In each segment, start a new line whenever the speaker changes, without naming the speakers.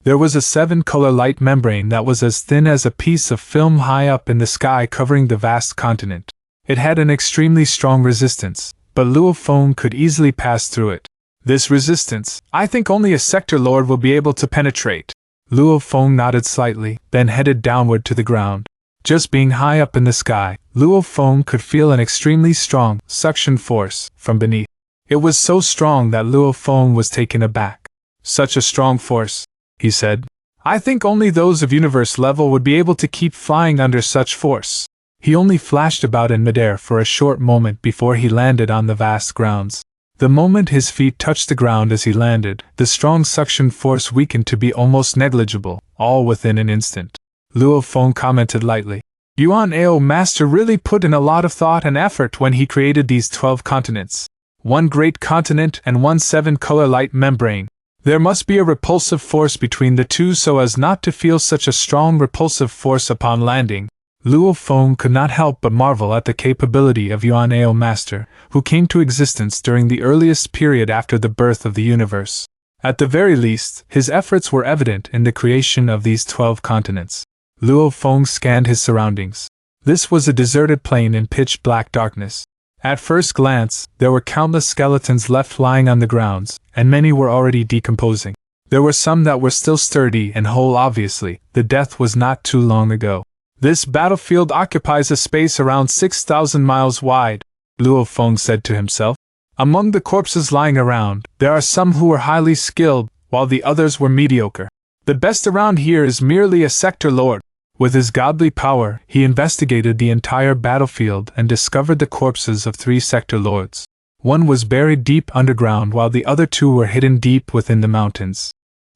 There was a 7-color light membrane that was as thin as a piece of film high up in the sky covering the vast continent. It had an extremely strong resistance, but Luo Feng could easily pass through it. This resistance, I think only a sector lord will be able to penetrate. Luo Feng nodded slightly, then headed downward to the ground. Just being high up in the sky, Luo Feng could feel an extremely strong suction force from beneath. It was so strong that Luo Feng was taken aback. Such a strong force, he said. I think only those of universe level would be able to keep flying under such force. He only flashed about in midair for a short moment before he landed on the vast grounds. The moment his feet touched the ground as he landed, the strong suction force weakened to be almost negligible, all within an instant. Luo Feng commented lightly. Yuan Ao Master really put in a lot of thought and effort when he created these 12 continents. One great continent and one 7-color light membrane. There must be a repulsive force between the two so as not to feel such a strong repulsive force upon landing. Luo Feng could not help but marvel at the capability of Yuan Ao Master, who came to existence during the earliest period after the birth of the universe. At the very least, his efforts were evident in the creation of these 12 continents. Luo Feng scanned his surroundings. This was a deserted plain in pitch-black darkness. At first glance, there were countless skeletons left lying on the grounds, and many were already decomposing. There were some that were still sturdy and whole. Obviously, the death was not too long ago. This battlefield occupies a space around 6,000 miles wide, Luo Feng said to himself. Among the corpses lying around, there are some who were highly skilled, while the others were mediocre. The best around here is merely a sector lord. With his godly power, he investigated the entire battlefield and discovered the corpses of 3 sector lords. One was buried deep underground while the other 2 were hidden deep within the mountains.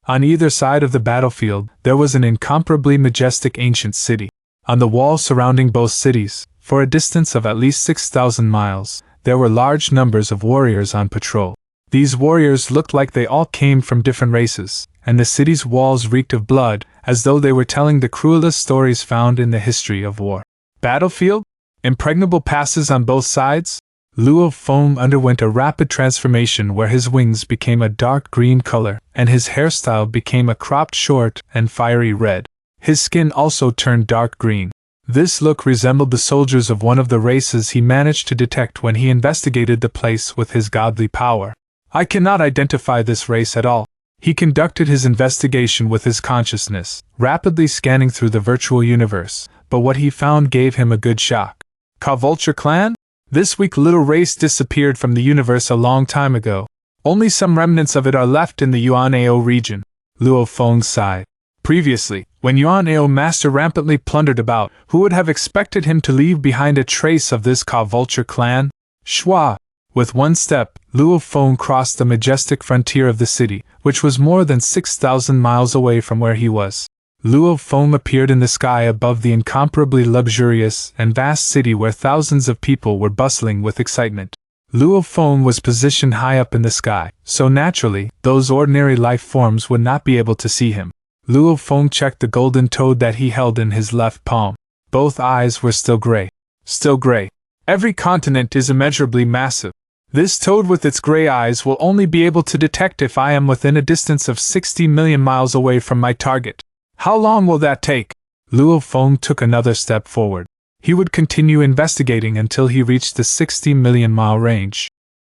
On either side of the battlefield, there was an incomparably majestic ancient city. On the wall surrounding both cities, for a distance of at least 6,000 miles, there were large numbers of warriors on patrol. These warriors looked like they all came from different races, and the city's walls reeked of blood, as though they were telling the cruelest stories found in the history of war. Battlefield? Impregnable passes on both sides? Luo Feng underwent a rapid transformation where his wings became a dark green color, and his hairstyle became a cropped short and fiery red. His skin also turned dark green. This look resembled the soldiers of one of the races he managed to detect when he investigated the place with his godly power. I cannot identify this race at all. He conducted his investigation with his consciousness, rapidly scanning through the virtual universe, but what he found gave him a good shock. Vulture clan? This weak little race disappeared from the universe a long time ago. Only some remnants of it are left in the Yuan Ao region. Luo Feng sighed. Previously, when Yuan Ao Master rampantly plundered about, who would have expected him to leave behind a trace of this Vulture clan? Shwa! With one step, Luo Feng crossed the majestic frontier of the city, which was more than 6,000 miles away from where he was. Luo Feng appeared in the sky above the incomparably luxurious and vast city where thousands of people were bustling with excitement. Luo Feng was positioned high up in the sky, so naturally, those ordinary life forms would not be able to see him. Luo Feng checked the golden toad that he held in his left palm. Both eyes were still gray. Still gray. Every continent is immeasurably massive. This toad with its gray eyes will only be able to detect if I am within a distance of 60 million miles away from my target. How long will that take? Luo Feng took another step forward. He would continue investigating until he reached the 60 million mile range.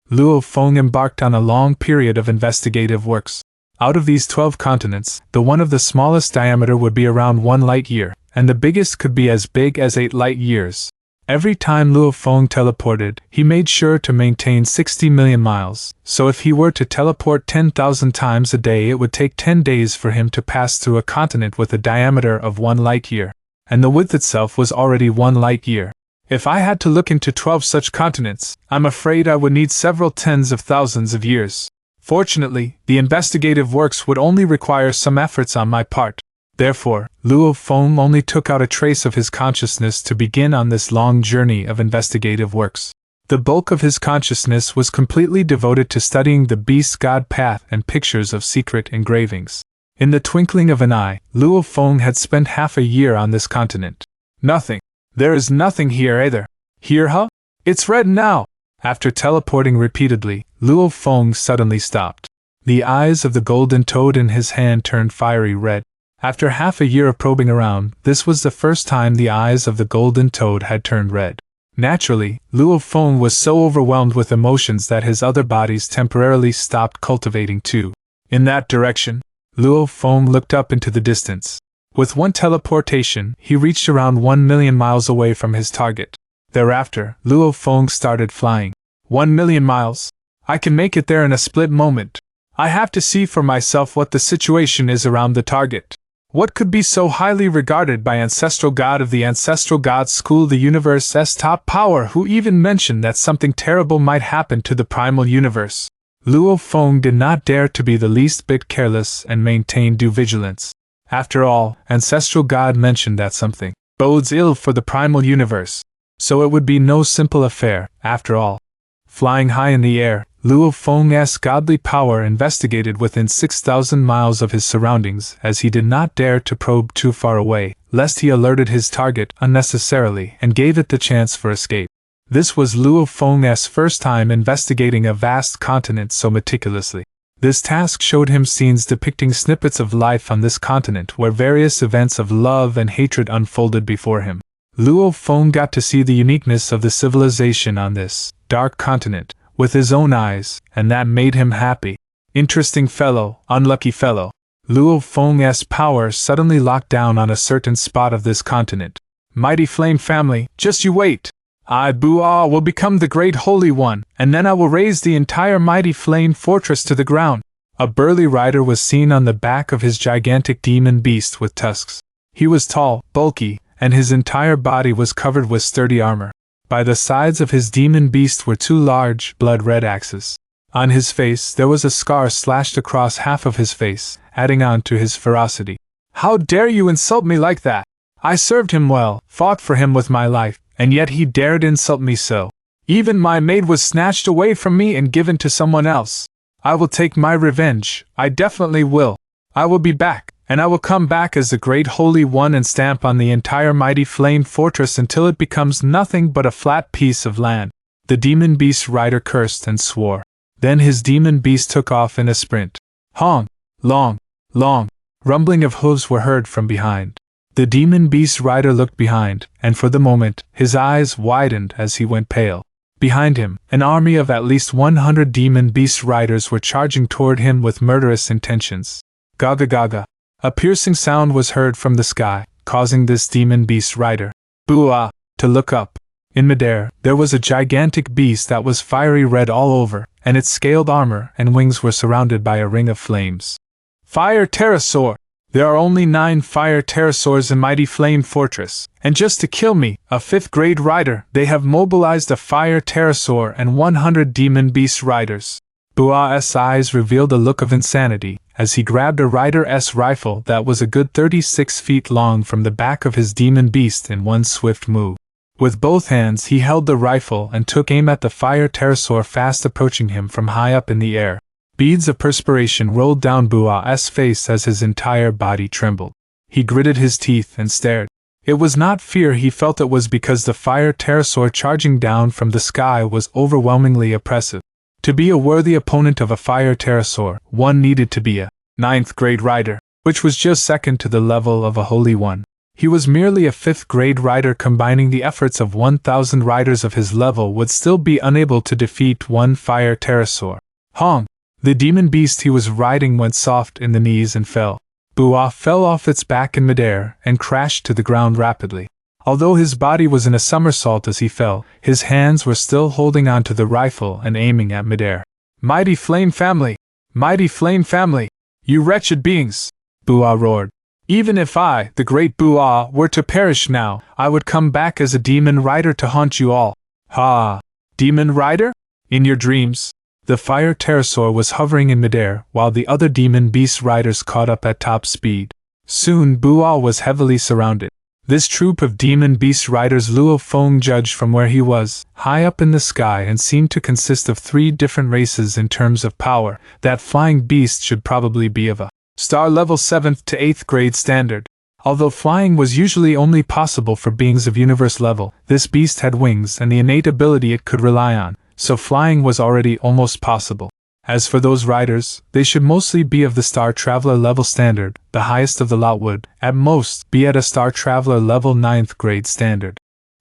Luo Feng embarked on a long period of investigative works. Out of these 12 continents, the one of the smallest diameter would be around 1 light year, and the biggest could be as big as 8 light years. Every time Luo Feng teleported, he made sure to maintain 60 million miles, so if he were to teleport 10,000 times a day it would take 10 days for him to pass through a continent with a diameter of 1 light year, and the width itself was already 1 light year. If I had to look into 12 such continents, I'm afraid I would need several tens of thousands of years. Fortunately, the investigative works would only require some efforts on my part. Therefore, Luo Feng only took out a trace of his consciousness to begin on this long journey of investigative works. The bulk of his consciousness was completely devoted to studying the beast god path and pictures of secret engravings. In the twinkling of an eye, Luo Feng had spent half a year on this continent. Nothing. There is nothing here either. Here, huh? It's red now. After teleporting repeatedly, Luo Feng suddenly stopped. The eyes of the golden toad in his hand turned fiery red. After half a year of probing around, this was the first time the eyes of the golden toad had turned red. Naturally, Luo Feng was so overwhelmed with emotions that his other bodies temporarily stopped cultivating too. In that direction, Luo Feng looked up into the distance. With one teleportation, he reached around 1 million miles away from his target. Thereafter, Luo Feng started flying. 1 million miles? I can make it there in a split moment. I have to see for myself what the situation is around the target. What could be so highly regarded by Ancestral God of the Ancestral God School, the universe's top power, who even mentioned that something terrible might happen to the primal universe? Luo Feng did not dare to be the least bit careless and maintained due vigilance. After all, Ancestral God mentioned that something bodes ill for the primal universe, so it would be no simple affair, after all. Flying high in the air, Luo Feng's godly power investigated within 6,000 miles of his surroundings, as he did not dare to probe too far away, lest he alerted his target unnecessarily and gave it the chance for escape. This was Luo Feng's first time investigating a vast continent so meticulously. This task showed him scenes depicting snippets of life on this continent where various events of love and hatred unfolded before him. Luo Feng got to see the uniqueness of the civilization on this dark continent with his own eyes, and that made him happy. Interesting fellow, unlucky fellow. Luo Feng's power suddenly locked down on a certain spot of this continent. Mighty Flame family, just you wait. I, Bua, will become the great Holy One, and then I will raise the entire mighty flame fortress to the ground. A burly rider was seen on the back of his gigantic demon beast with tusks. He was tall, bulky, and his entire body was covered with sturdy armor. By the sides of his demon beast were two large, blood-red axes. On his face there was a scar slashed across half of his face, adding on to his ferocity. How dare you insult me like that? I served him well, fought for him with my life, and yet he dared insult me so. Even my maid was snatched away from me and given to someone else. I will take my revenge, I definitely will. I will be back, and I will come back as the great Holy One and stamp on the entire mighty flame fortress until it becomes nothing but a flat piece of land. The demon beast rider cursed and swore. Then his demon beast took off in a sprint. Honk! Long! Long! Rumbling of hooves were heard from behind. The demon beast rider looked behind, and for the moment, his eyes widened as he went pale. Behind him, an army of at least 100 demon beast riders were charging toward him with murderous intentions. Gaga gaga. A piercing sound was heard from the sky, causing this demon beast rider, Bua, to look up. In midair, there was a gigantic beast that was fiery red all over, and its scaled armor and wings were surrounded by a ring of flames. Fire Pterosaur! There are only 9 fire pterosaurs in Mighty Flame Fortress, and just to kill me, a 5th grade rider, they have mobilized a fire pterosaur and 100 demon beast riders. Bua's eyes revealed a look of insanity, as he grabbed a rider's rifle that was a good 36 feet long from the back of his demon beast in one swift move. With both hands he held the rifle and took aim at the fire pterosaur fast approaching him from high up in the air. Beads of perspiration rolled down Bua's face as his entire body trembled. He gritted his teeth and stared. It was not fear he felt, it was because the fire pterosaur charging down from the sky was overwhelmingly oppressive. To be a worthy opponent of a fire pterosaur, one needed to be a 9th grade rider, which was just second to the level of a Holy One. He was merely a 5th grade rider. Combining the efforts of 1,000 riders of his level would still be unable to defeat one fire pterosaur. Honk! The demon beast he was riding went soft in the knees and fell. Bua fell off its back in midair and crashed to the ground rapidly. Although his body was in a somersault as he fell, his hands were still holding onto the rifle and aiming at midair. Mighty Flame family! Mighty Flame family! You wretched beings! Bua roared. Even if I, the great Bua, were to perish now, I would come back as a demon rider to haunt you all. Ha! Demon rider? In your dreams. The fire pterosaur was hovering in midair while the other demon beast riders caught up at top speed. Soon Bua was heavily surrounded. This troop of demon beast riders Luo Feng judged from where he was, high up in the sky, and seemed to consist of 3 different races in terms of power. That flying beast should probably be of a star level 7th to 8th grade standard. Although flying was usually only possible for beings of universe level, this beast had wings and the innate ability it could rely on, so flying was already almost possible. As for those riders, they should mostly be of the Star Traveler level standard, the highest of the lot would, at most, be at a Star Traveler level 9th grade standard.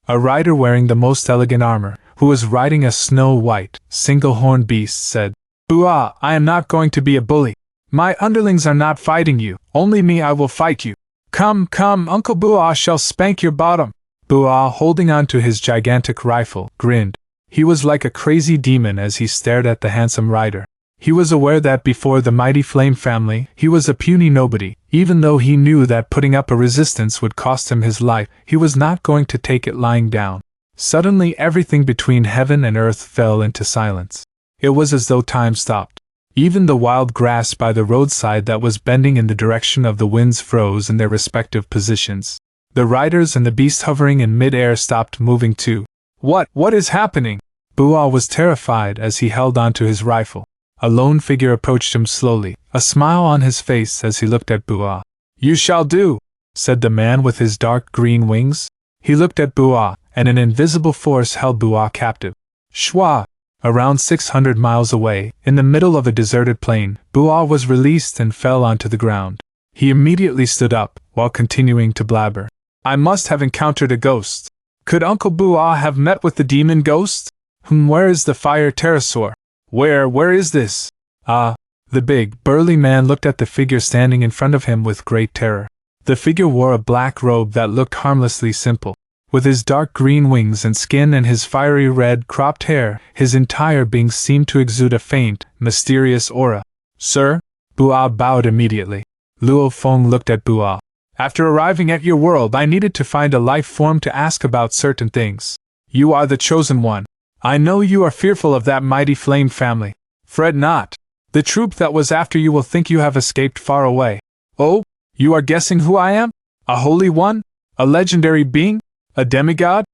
A rider wearing the most elegant armor, who was riding a snow-white, single-horned beast, said, "Bua, I am not going to be a bully. My underlings are not fighting you, only me I will fight you. Come, come, Uncle Bua shall spank your bottom." Bua, holding on to his gigantic rifle, grinned. He was like a crazy demon as he stared at the handsome rider. He was aware that before the mighty Flame family, he was a puny nobody. Even though he knew that putting up a resistance would cost him his life, he was not going to take it lying down. Suddenly everything between heaven and earth fell into silence. It was as though time stopped. Even the wild grass by the roadside that was bending in the direction of the winds froze in their respective positions. The riders and the beast hovering in mid-air stopped moving too. What is happening? Bua was terrified as he held onto his rifle. A lone figure approached him slowly, a smile on his face as he looked at Bua. "You shall do," said the man with his dark green wings. He looked at Bua, and an invisible force held Bua captive. Shwa! Around 600 miles away, in the middle of a deserted plain, Bua was released and fell onto the ground. He immediately stood up, while continuing to blabber. "I must have encountered a ghost. Could Uncle Bua have met with the demon ghost? Where is the fire pterosaur? Where is this?" The big, burly man looked at the figure standing in front of him with great terror. The figure wore a black robe that looked harmlessly simple. With his dark green wings and skin and his fiery red cropped hair, his entire being seemed to exude a faint, mysterious aura. "Sir?" Bua bowed immediately. Luo Feng looked at Bua. "After arriving at your world, I needed to find a life form to ask about certain things. You are the chosen one. I know you are fearful of that mighty Flame family. Fret not. The troop that was after you will think you have escaped far away. Oh, you are guessing who I am? A holy one? A legendary being? A demigod?"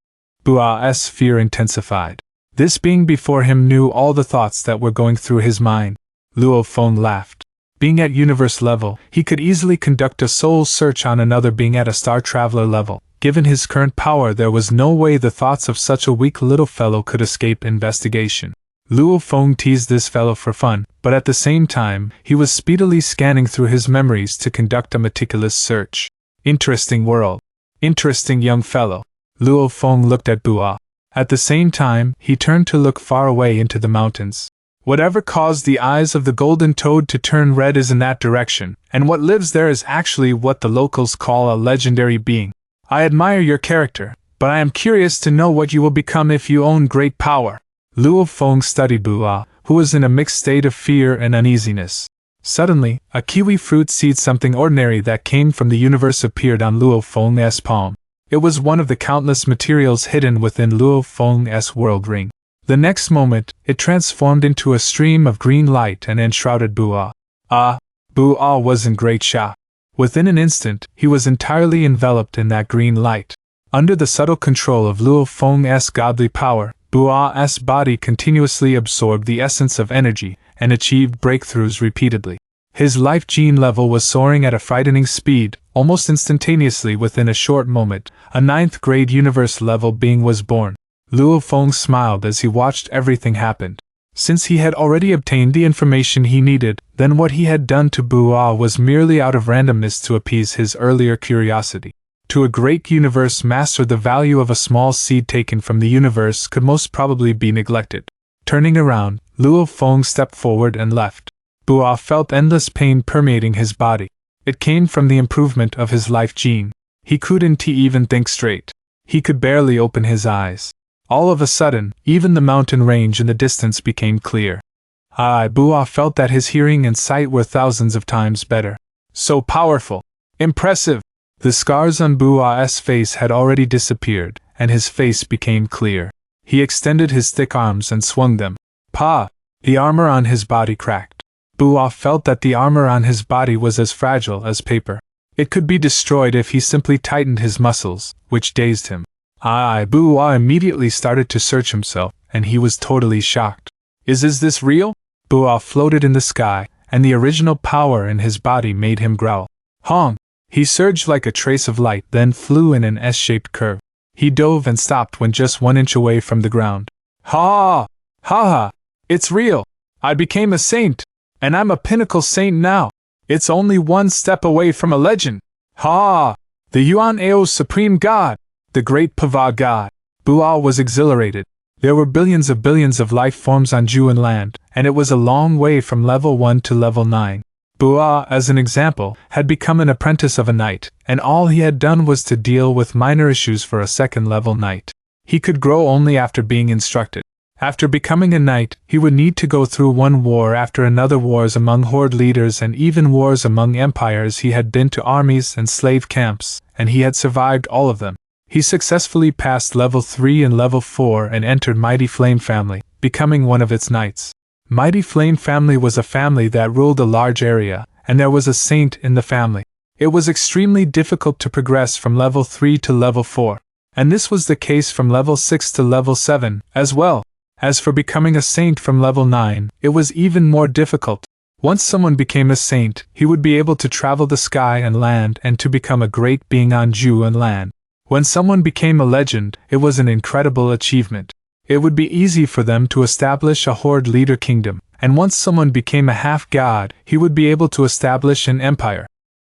Bua's fear intensified. This being before him knew all the thoughts that were going through his mind. Luo Feng laughed. Being at universe level, he could easily conduct a soul search on another being at a Star Traveler level. Given his current power, there was no way the thoughts of such a weak little fellow could escape investigation. Luo Feng teased this fellow for fun, but at the same time, he was speedily scanning through his memories to conduct a meticulous search. Interesting world. Interesting young fellow. Luo Feng looked at Bua. At the same time, he turned to look far away into the mountains. Whatever caused the eyes of the golden toad to turn red is in that direction, and what lives there is actually what the locals call a legendary being. I admire your character, but I am curious to know what you will become if you own great power." Luo Feng studied Bua, who was in a mixed state of fear and uneasiness. Suddenly, a kiwi fruit seed, something ordinary that came from the universe, appeared on Luo Feng's palm. It was one of the countless materials hidden within Luo Feng's world ring. The next moment, it transformed into a stream of green light and enshrouded Bua. Bua was in great shock. Within an instant, he was entirely enveloped in that green light. Under the subtle control of Luo Feng's godly power, Bua's body continuously absorbed the essence of energy and achieved breakthroughs repeatedly. His life gene level was soaring at a frightening speed. Almost instantaneously, within a short moment, a 9th grade universe level being was born. Luo Feng smiled as he watched everything happen. Since he had already obtained the information he needed, then what he had done to Bua was merely out of randomness to appease his earlier curiosity. To a great universe master, the value of a small seed taken from the universe could most probably be neglected. Turning around, Luo Feng stepped forward and left. Bua felt endless pain permeating his body. It came from the improvement of his life gene. He couldn't even think straight. He could barely open his eyes. All of a sudden, even the mountain range in the distance became clear. Bua felt that his hearing and sight were thousands of times better. So powerful! Impressive! The scars on Bua's face had already disappeared, and his face became clear. He extended his thick arms and swung them. Pa! The armor on his body cracked. Bua felt that the armor on his body was as fragile as paper. It could be destroyed if he simply tightened his muscles, which dazed him. Bua immediately started to search himself, and he was totally shocked. Is this real? Bua floated in the sky, and the original power in his body made him growl. Hong! He surged like a trace of light, then flew in an S-shaped curve. He dove and stopped when just 1 inch away from the ground. Ha! Ha ha! It's real! I became a saint, and I'm a pinnacle saint now. It's only one step away from a legend. Ha! The Yuan Ao supreme god, the great Pova God. Bua was exhilarated. There were billions of life forms on Yuan land, and it was a long way from level 1 to level 9. Bua, as an example, had become an apprentice of a knight, and all he had done was to deal with minor issues for a second-level knight. He could grow only after being instructed. After becoming a knight, he would need to go through one war after another, wars among horde leaders and even wars among empires. He had been to armies and slave camps, and he had survived all of them. He successfully passed level 3 and level 4 and entered Mighty Flame Family, becoming one of its knights. Mighty Flame Family was a family that ruled a large area, and there was a saint in the family. It was extremely difficult to progress from level 3 to level 4, and this was the case from level 6 to level 7 as well. As for becoming a saint from level 9, it was even more difficult. Once someone became a saint, he would be able to travel the sky and land and to become a great being on Yuan land. When someone became a legend, it was an incredible achievement. It would be easy for them to establish a horde leader kingdom, and once someone became a half-god, he would be able to establish an empire.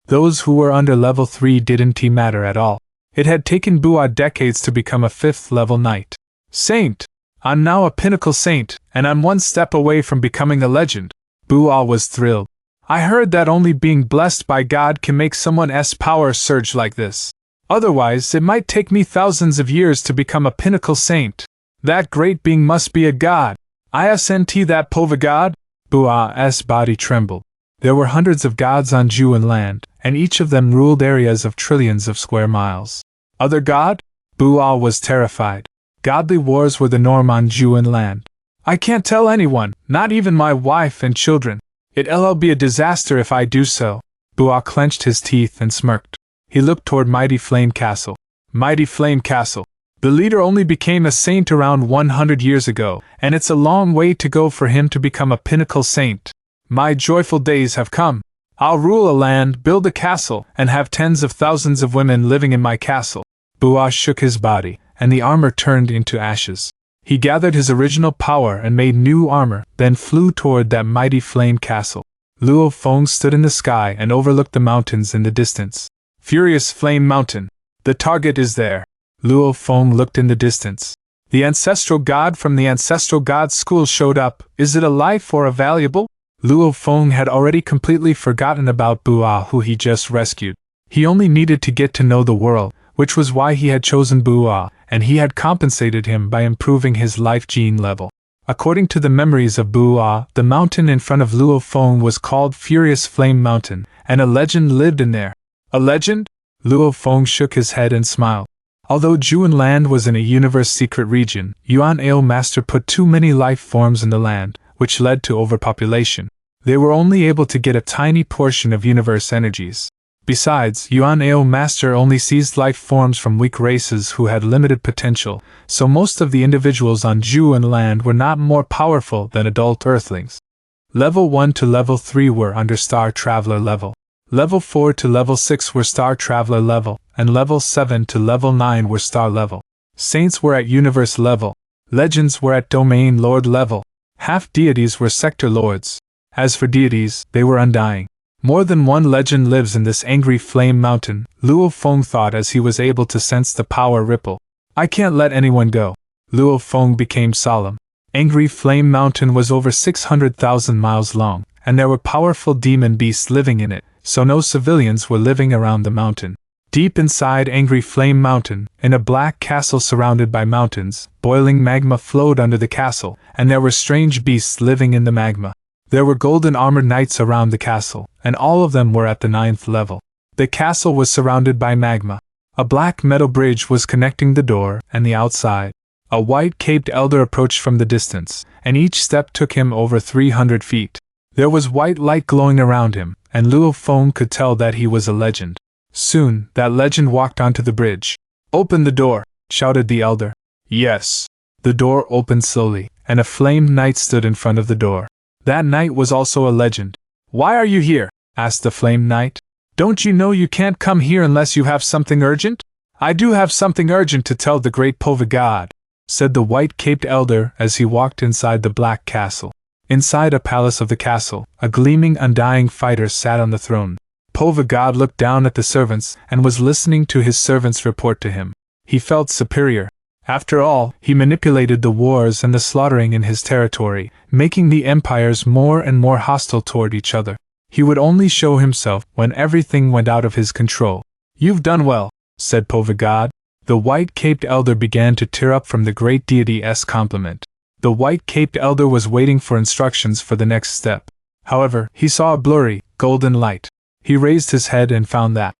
Those who were under level 3 didn't matter at all. It had taken Bua decades to become a 5th level knight. Saint! I'm now a pinnacle saint, and I'm one step away from becoming a legend. Bua was thrilled. I heard that only being blessed by God can make someone's power surge like this. Otherwise, it might take me thousands of years to become a pinnacle saint. That great being must be a god. Isn't that Pova God? Bua's body trembled. There were hundreds of gods on Yuan land, and each of them ruled areas of trillions of square miles. Other god? Bua was terrified. Godly wars were the norm on Yuan land. I can't tell anyone, not even my wife and children. It'll be a disaster if I do so. Bua clenched his teeth and smirked. He looked toward Mighty Flame Castle. Mighty Flame Castle. The leader only became a saint around 100 years ago, and it's a long way to go for him to become a pinnacle saint. My joyful days have come. I'll rule a land, build a castle, and have tens of thousands of women living in my castle. Bua shook his body, and the armor turned into ashes. He gathered his original power and made new armor, then flew toward that mighty flame castle. Luo Feng stood in the sky and overlooked the mountains in the distance. Furious Flame Mountain. The target is there. Luo Feng looked in the distance. The ancestral god from the ancestral god school showed up. Is it a life or a valuable? Luo Feng had already completely forgotten about Bua, who he just rescued. He only needed to get to know the world, which was why he had chosen Bua, and he had compensated him by improving his life gene level. According to the memories of Bua, the mountain in front of Luo Feng was called Furious Flame Mountain, and a legend lived in there. A legend? Luo Feng shook his head and smiled. Although Yuan land was in a universe secret region, Yuan Ao Master put too many life forms in the land, which led to overpopulation. They were only able to get a tiny portion of universe energies. Besides, Yuan Ao Master only seized life forms from weak races who had limited potential, so most of the individuals on Yuan land were not more powerful than adult Earthlings. Level 1 to level 3 were under Star Traveler level. Level 4 to level 6 were Star Traveler level, and level 7 to level 9 were Star level. Saints were at Universe level. Legends were at Domain Lord level. Half-deities were Sector Lords. As for deities, they were undying. More than one legend lives in this angry flame mountain, Luo Feng thought as he was able to sense the power ripple. I can't let anyone go. Luo Feng became solemn. Angry Flame Mountain was over 600,000 miles long, and there were powerful demon beasts living in it, so no civilians were living around the mountain. Deep inside Angry Flame Mountain, in a black castle surrounded by mountains, boiling magma flowed under the castle, and there were strange beasts living in the magma. There were golden armored knights around the castle, and all of them were at the 9th level. The castle was surrounded by magma. A black metal bridge was connecting the door and the outside. A white-caped elder approached from the distance, and each step took him over 300 feet. There was white light glowing around him, and Luo Feng could tell that he was a legend. Soon, that legend walked onto the bridge. Open the door, shouted the elder. Yes. The door opened slowly, and a flamed knight stood in front of the door. That knight was also a legend. Why are you here? Asked the flamed knight. Don't you know you can't come here unless you have something urgent? I do have something urgent to tell the great Pova God, said the white-caped elder as he walked inside the black castle. Inside a palace of the castle, a gleaming, undying fighter sat on the throne. Pova God looked down at the servants and was listening to his servants report to him. He felt superior. After all, he manipulated the wars and the slaughtering in his territory, making the empires more and more hostile toward each other. He would only show himself when everything went out of his control. "You've done well," said Pova God. The white-caped elder began to tear up from the great deity's compliment. The white-caped elder was waiting for instructions for the next step. However, he saw a blurry, golden light. He raised his head and found that.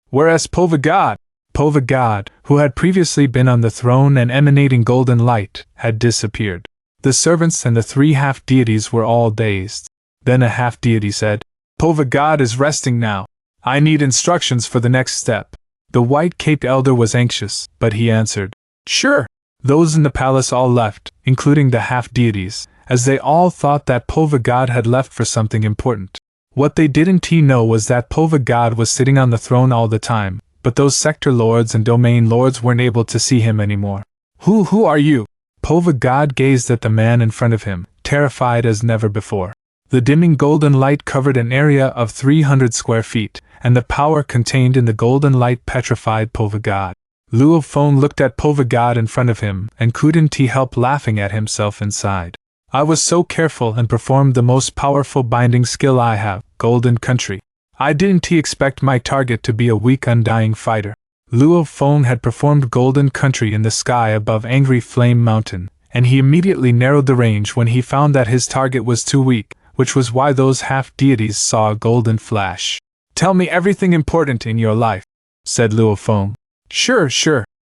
Whereas Pova God, who had previously been on the throne and emanating golden light, had disappeared. The servants and the three half-deities were all dazed. Then a half-deity said, "Pova God is resting now. I need instructions for the next step." The white-caped elder was anxious, but he answered, "Sure." Those in the palace all left, including the half-deities, as they all thought that Pova God had left for something important. What they didn't know was that Pova God was sitting on the throne all the time, but those sector lords and domain lords weren't able to see him anymore. Who are you?" Pova God gazed at the man in front of him, terrified as never before. The dimming golden light covered an area of 300 square feet, and the power contained in the golden light petrified Pova God. Luo Feng looked at Pova God in front of him and couldn't help laughing at himself inside. "I was so careful and performed the most powerful binding skill I have, Golden Country. I didn't expect my target to be a weak undying fighter." Luo Feng had performed Golden Country in the sky above Angry Flame Mountain, and he immediately narrowed the range when he found that his target was too weak, which was why those half-deities saw a golden flash. "Tell me everything important in your life," said Luo Feng. Sure,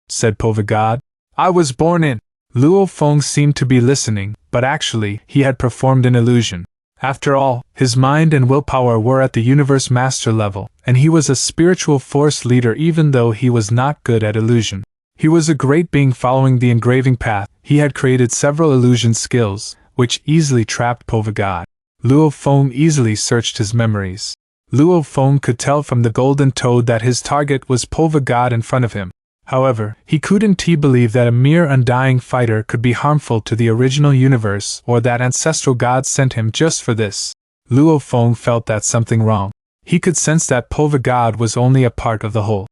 said Pova God. "I was born in." Luo Feng seemed to be listening, but actually, he had performed an illusion. After all, his mind and willpower were at the universe master level, and he was a spiritual force leader even though he was not good at illusion. He was a great being following the engraving path. He had created several illusion skills, which easily trapped Pova God. Luo Feng easily searched his memories. Luo Feng could tell from the golden toad that his target was Pova God in front of him. However, he couldn't believe that a mere undying fighter could be harmful to the original universe or that ancestral gods sent him just for this. Luo Feng felt that something wrong. He could sense that Pova God was only a part of the whole.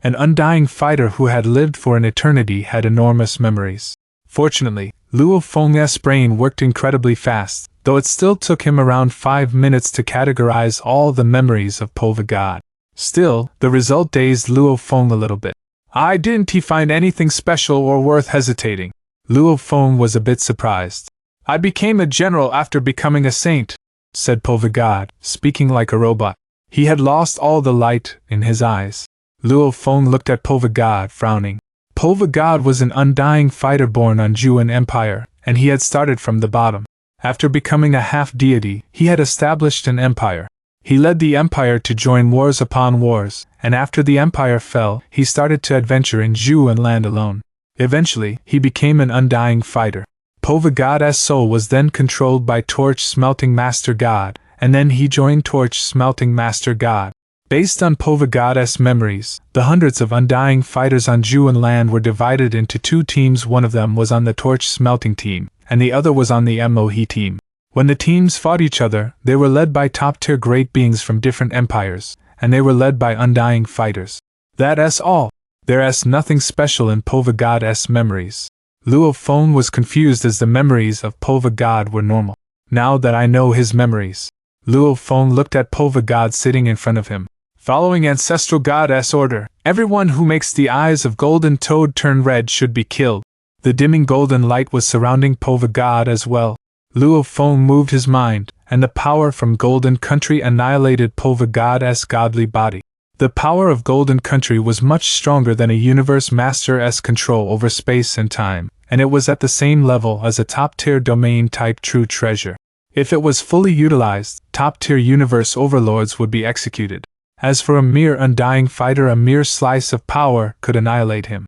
An undying fighter who had lived for an eternity had enormous memories. Fortunately, Luo Feng's brain worked incredibly fast, though it still took him around 5 minutes to categorize all the memories of Pova God. Still, the result dazed Luo Feng a little bit. "I didn't find anything special or worth hesitating." Luo Feng was a bit surprised. "I became a general after becoming a saint," said Pova God, speaking like a robot. He had lost all the light in his eyes. Luo Feng looked at Pova God, frowning. Pova God was an undying fighter born on Yuan Empire, and he had started from the bottom. After becoming a half-deity, he had established an empire. He led the empire to join wars upon wars, and after the empire fell, he started to adventure in Yuan land alone. Eventually, he became an undying fighter. Pova God's soul was then controlled by Torch Smelting Master God, and then he joined Torch Smelting Master God. Based on Pova God's memories, the hundreds of undying fighters on Yuan land were divided into 2 teams. One of them was on the Torch Smelting team, and the other was on the Mohe team. When the teams fought each other, they were led by top-tier great beings from different empires, and they were led by undying fighters. That's all. There's nothing special in Pova God's memories. Luo Feng was confused as the memories of Pova God were normal. Now that I know his memories. Luo Feng looked at Pova God sitting in front of him. Following Ancestral God's order, everyone who makes the eyes of Golden Toad turn red should be killed. The dimming golden light was surrounding Pova God as well. Luo Feng moved his mind, and the power from Golden Country annihilated Pova God's godly body. The power of Golden Country was much stronger than a Universe Master's control over space and time, and it was at the same level as a top-tier domain-type true treasure. If it was fully utilized, top-tier universe overlords would be executed. As for a mere undying fighter, a mere slice of power could annihilate him.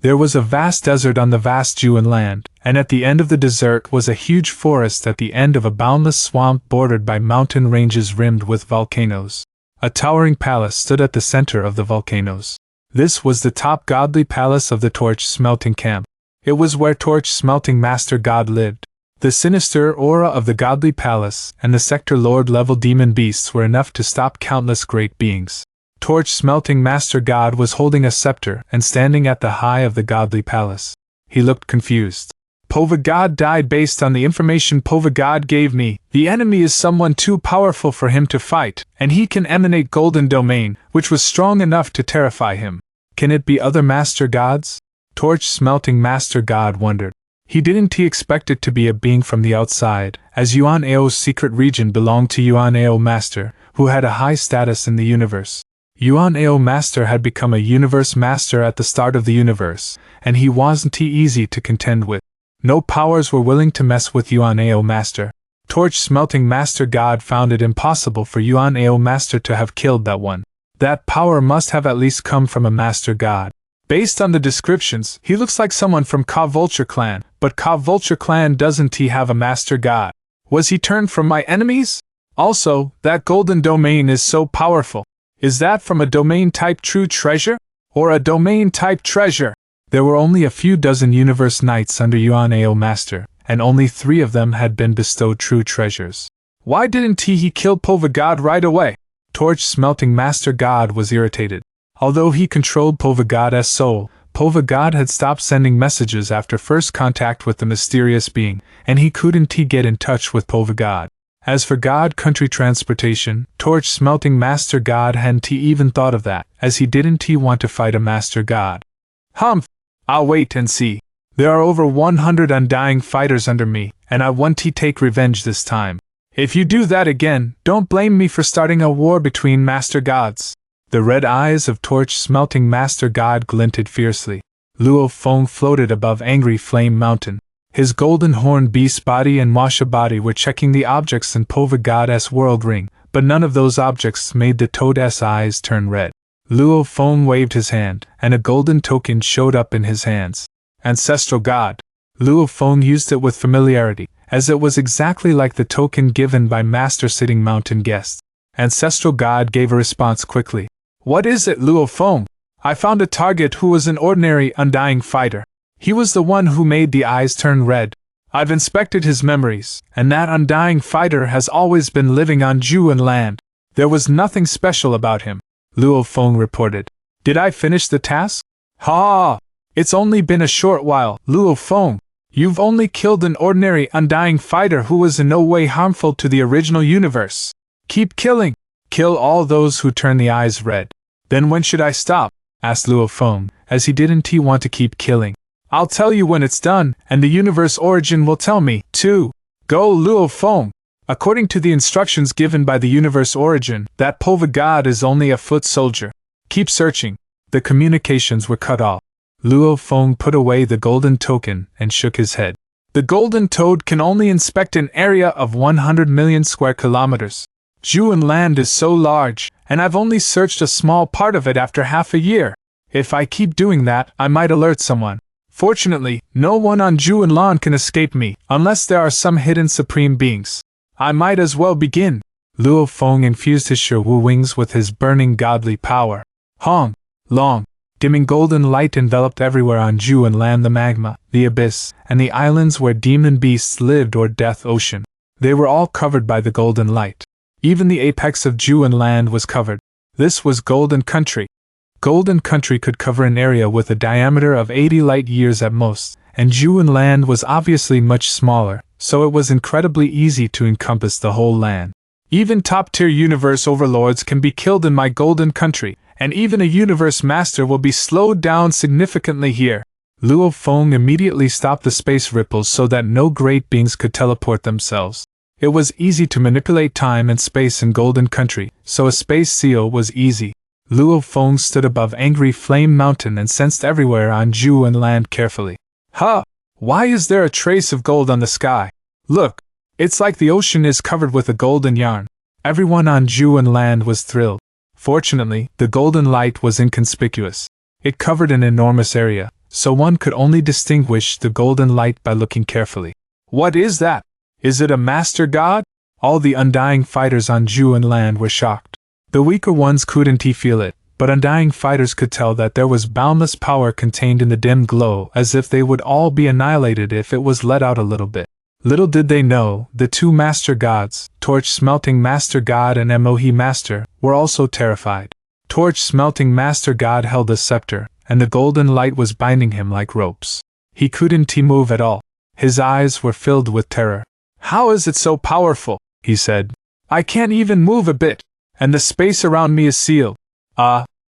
There was a vast desert on the vast Yuan land, and at the end of the desert was a huge forest at the end of a boundless swamp bordered by mountain ranges rimmed with volcanoes. A towering palace stood at the center of the volcanoes. This was the top godly palace of the Torch Smelting Camp. It was where Torch Smelting Master God lived. The sinister aura of the godly palace and the sector lord-level demon beasts were enough to stop countless great beings. Torch-smelting Master God was holding a scepter and standing at the high of the godly palace. He looked confused. Pova God died based on the information Pova God gave me. The enemy is someone too powerful for him to fight, and he can emanate golden domain, which was strong enough to terrify him. Can it be other Master Gods? Torch-smelting Master God wondered. Didn't he expect it to be a being from the outside, as Yuan Ao's secret region belonged to Yuan Ao Master, who had a high status in the universe. Yuan Ao Master had become a universe master at the start of the universe, and he wasn't easy to contend with. No powers were willing to mess with Yuan Ao Master. Torch-smelting Master God found it impossible for Yuan Ao Master to have killed that one. That power must have at least come from a Master God. Based on the descriptions, he looks like someone from Ka Vulture Clan, but Ka Vulture Clan doesn't he have a Master God? Was he turned from my enemies? Also, that golden domain is so powerful. Is that from a domain-type true treasure? Or a domain-type treasure? There were only a few dozen universe knights under Yuan Ao Master, and only 3 of them had been bestowed true treasures. Why didn't he kill Pova God right away? Torch-smelting Master God was irritated. Although he controlled Pova God's soul, Pova God had stopped sending messages after first contact with the mysterious being, and he couldn't get in touch with Pova God. As for God Country transportation, Torch-smelting Master God hadn't even thought of that, as he didn't want to fight a Master God. Humph! I'll wait and see. There are over 100 undying fighters under me, and I want to take revenge this time. If you do that again, don't blame me for starting a war between Master Gods. The red eyes of Torch-smelting Master God glinted fiercely. Luo Feng floated above Angry Flame Mountain. His golden horn beast body and Masha body were checking the objects in Pova God's world ring, but none of those objects made the toad's eyes turn red. Luo Feng waved his hand, and a golden token showed up in his hands. Ancestral God. Luo Feng used it with familiarity, as it was exactly like the token given by Master Sitting Mountain Guest. Ancestral God gave a response quickly. What is it, Luo Feng? I found a target who was an ordinary undying fighter. He was the one who made the eyes turn red. I've inspected his memories, and that undying fighter has always been living on Juan land. There was nothing special about him, Luo Feng reported. Did I finish the task? Ha! It's only been a short while, Luo Feng. You've only killed an ordinary undying fighter who was in no way harmful to the original universe. Keep killing. Kill all those who turn the eyes red. Then when should I stop? Asked Luo Feng, as he didn't want to keep killing. I'll tell you when it's done, and the universe origin will tell me, too. Go, Luo Feng. According to the instructions given by the universe origin, that Pova God is only a foot soldier. Keep searching. The communications were cut off. Luo Feng put away the golden token and shook his head. The golden toad can only inspect an area of 100 million square kilometers. Juan land is so large, and I've only searched a small part of it after half a year. If I keep doing that, I might alert someone. Fortunately, no one on Juan land can escape me, unless there are some hidden supreme beings. I might as well begin. Luo Feng infused his Shi-Wu wings with his burning godly power. Hong, long, dimming golden light enveloped everywhere on Juan land the magma, the abyss, and the islands where demon beasts lived or death ocean. They were all covered by the golden light. Even the apex of Juan land was covered. This was Golden Country. Golden Country could cover an area with a diameter of 80 light years at most, and Juan land was obviously much smaller, so it was incredibly easy to encompass the whole land. Even top-tier universe overlords can be killed in my Golden Country, and even a universe master will be slowed down significantly here. Luo Feng immediately stopped the space ripples so that no great beings could teleport themselves. It was easy to manipulate time and space in Golden Country, so a space seal was easy. Luo Feng stood above Angry Flame Mountain and sensed everywhere on Juan land carefully. Huh! Why is there a trace of gold on the sky? Look! It's like the ocean is covered with a golden yarn. Everyone on Juan land was thrilled. Fortunately, the golden light was inconspicuous. It covered an enormous area, so one could only distinguish the golden light by looking carefully. What is that? Is it a Master God? All the undying fighters on Juan land were shocked. The weaker ones couldn't feel it, but undying fighters could tell that there was boundless power contained in the dim glow, as if they would all be annihilated if it was let out a little bit. Little did they know, the two Master Gods, Torch Smelting Master God and Mohi Master, were also terrified. Torch Smelting Master God held a scepter, and the golden light was binding him like ropes. He couldn't move at all. His eyes were filled with terror. "How is it so powerful?" he said. "I can't even move a bit, and the space around me is sealed.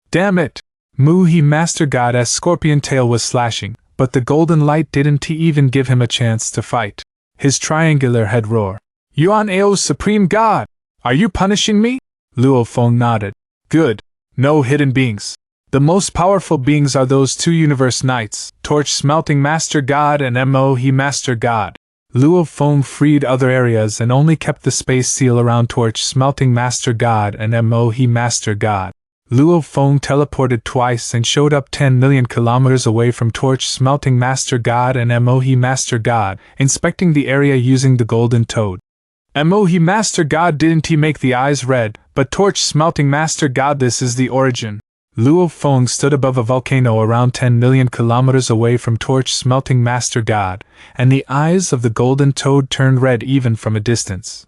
Damn it!" Mohi Master God's scorpion tail was slashing, but the golden light didn't even give him a chance to fight. His triangular head roared. "Yuan Ao Supreme God! Are you punishing me?" Luo Feng nodded. "Good. No hidden beings. The most powerful beings are those two Universe Knights, Torch Smelting Master God and Mohi Master God." Luo Feng freed other areas and only kept the space seal around Torch Smelting Master God and Mohi Master God. Luo Feng teleported twice and showed up 10 million kilometers away from Torch Smelting Master God and Mohi Master God, inspecting the area using the golden toad. Mohi Master God, didn't he make the eyes red, but Torch Smelting Master God, this is the origin. Luo Feng stood above a volcano around 10 million kilometers away from Torch Smelting Master God, and the eyes of the golden toad turned red even from a distance.